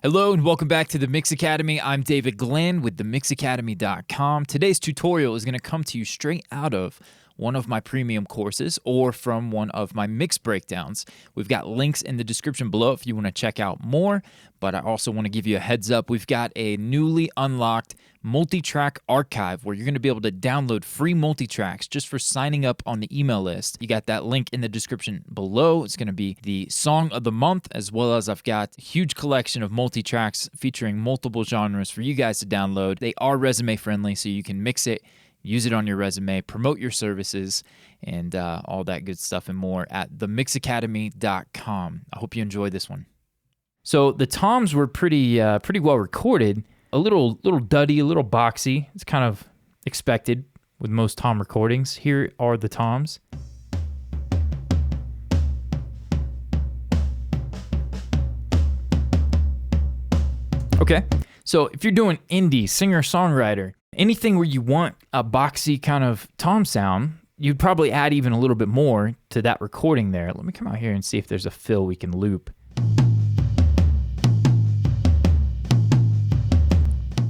Hello and welcome back to the Mix Academy. I'm David Glenn with themixacademy.com. Today's tutorial is going to come to you straight out of one of my premium courses or from one of my mix breakdowns. We've got links in the description below if you want to check out more, but I also want to give you a heads up. We've got a newly unlocked multi-track archive where you're going to be able to download free multi-tracks just for signing up on the email list. You got that link in the description below. It's going to be the song of the month, as well as I've got a huge collection of multi-tracks featuring multiple genres for you guys to download. They are resume friendly, so you can mix it, use it on your resume, promote your services, and all that good stuff and more at themixacademy.com. I hope you enjoy this one. So the toms were pretty well recorded. A little duddy, a little boxy. It's kind of expected with most tom recordings. Here are the toms. Okay, so if you're doing indie, singer-songwriter, anything where you want a boxy kind of tom sound, you'd probably add even a little bit more to that recording there. Let me come out here and see if there's a fill we can loop.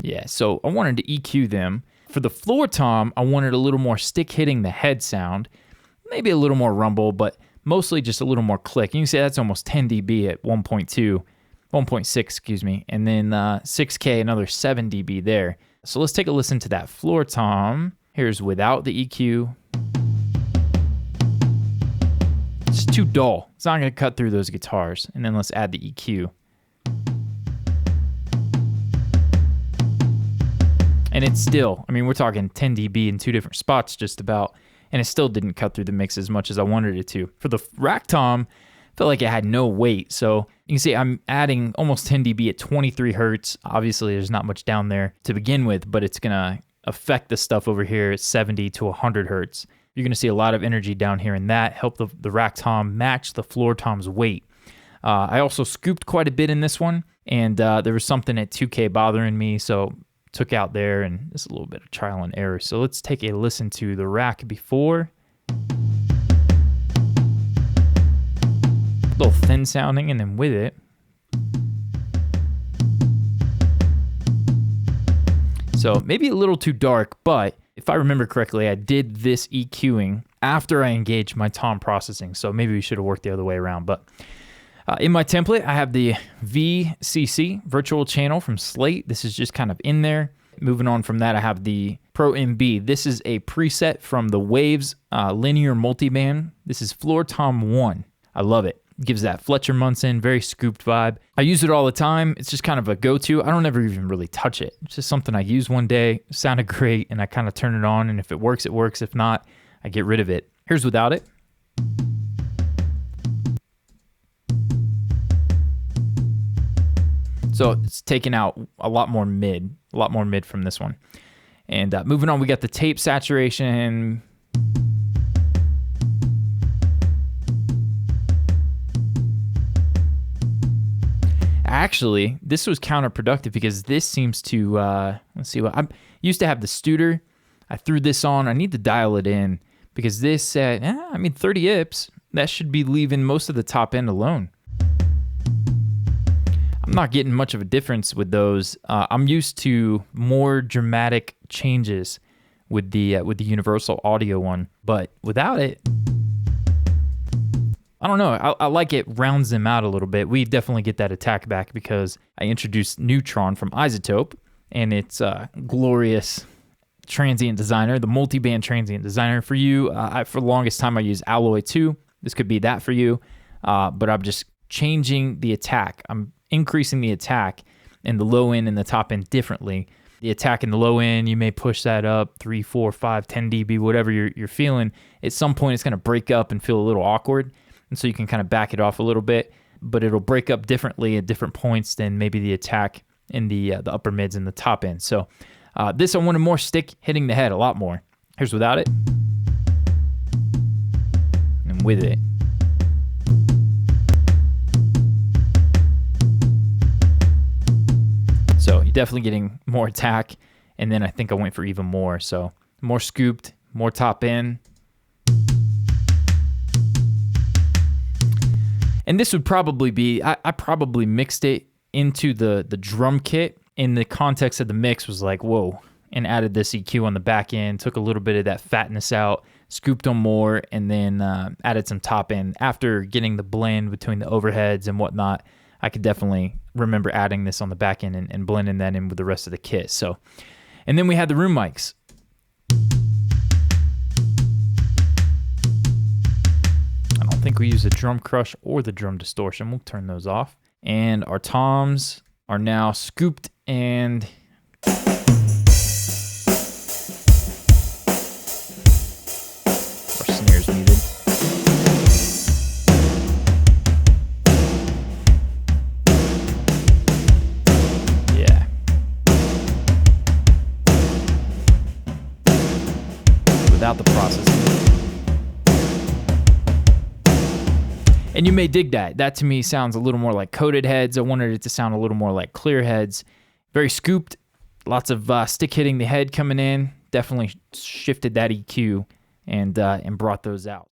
Yeah, so I wanted to EQ them. For the floor tom, I wanted a little more stick hitting the head sound, maybe a little more rumble, but mostly just a little more click. You can see that's almost 10 dB at 1.6, excuse me, and then 6K, another 7 dB there. So let's take a listen to that floor tom. Here's without the EQ. It's too dull. It's not gonna cut through those guitars. And then let's add the EQ. And it's still, I mean, we're talking 10 dB in two different spots just about, and it still didn't cut through the mix as much as I wanted it to. For the rack tom, I felt like it had no weight. So you can see I'm adding almost 10 dB at 23 hertz. Obviously, there's not much down there to begin with, but it's gonna affect the stuff over here at 70 to 100 hertz. You're gonna see a lot of energy down here, and that helped the rack tom match the floor tom's weight. I also scooped quite a bit in this one, and there was something at 2K bothering me, so took out there, and just a little bit of trial and error. So let's take a listen to the rack before. A little thin sounding, and then with it. So maybe a little too dark, but if I remember correctly, I did this EQing after I engaged my tom processing. So maybe we should have worked the other way around, but in my template, I have the VCC, virtual channel from Slate. This is just kind of in there. Moving on from that, I have the Pro MB. This is a preset from the Waves linear multiband. This is Floor Tom 1. I love it. Gives that Fletcher Munson, very scooped vibe. I use it all the time. It's just kind of a go-to. I don't ever even really touch it. It's just something I use one day. It sounded great, and I kind of turn it on, and if it works, it works. If not, I get rid of it. Here's without it. So it's taking out a lot more mid from this one. And moving on, we got the tape saturation. Actually, this was counterproductive because this seems to, let's see, I used to have the Studer. I threw this on. I need to dial it in because this said, 30 IPS, that should be leaving most of the top end alone. I'm not getting much of a difference with those. I'm used to more dramatic changes with the universal audio one, but without it, I don't know. I like it rounds them out a little bit. We definitely get that attack back because I introduced Neutron from Isotope, and it's a glorious transient designer, the multi-band transient designer. For you, for the longest time I used Alloy 2. This could be that for you, but I'm just changing the attack. I'm increasing the attack in the low end and the top end differently. The attack in the low end, you may push that up 3, 4, 5, 10 dB, whatever you're feeling. At some point, it's going to break up and feel a little awkward, and so you can kind of back it off a little bit, but it'll break up differently at different points than maybe the attack in the upper mids and the top end. So this I wanted more stick hitting the head, a lot more. Here's without it, and with it. So you're definitely getting more attack, and then I think I went for even more. So more scooped, more top end. And this would probably be, I probably mixed it into the drum kit in the context of the mix was like, whoa, and added this EQ on the back end, took a little bit of that fatness out, scooped on more, and then added some top end. After getting the blend between the overheads and whatnot, I could definitely remember adding this on the back end and blending that in with the rest of the kit. So, and then we had the room mics. I don't think we use the drum crush or the drum distortion. We'll turn those off. And our toms are now scooped and our snares muted. Yeah. Without the processing. And you may dig that. That to me sounds a little more like coated heads. I wanted it to sound a little more like clear heads. Very scooped, lots of stick hitting the head coming in. Definitely shifted that EQ and brought those out.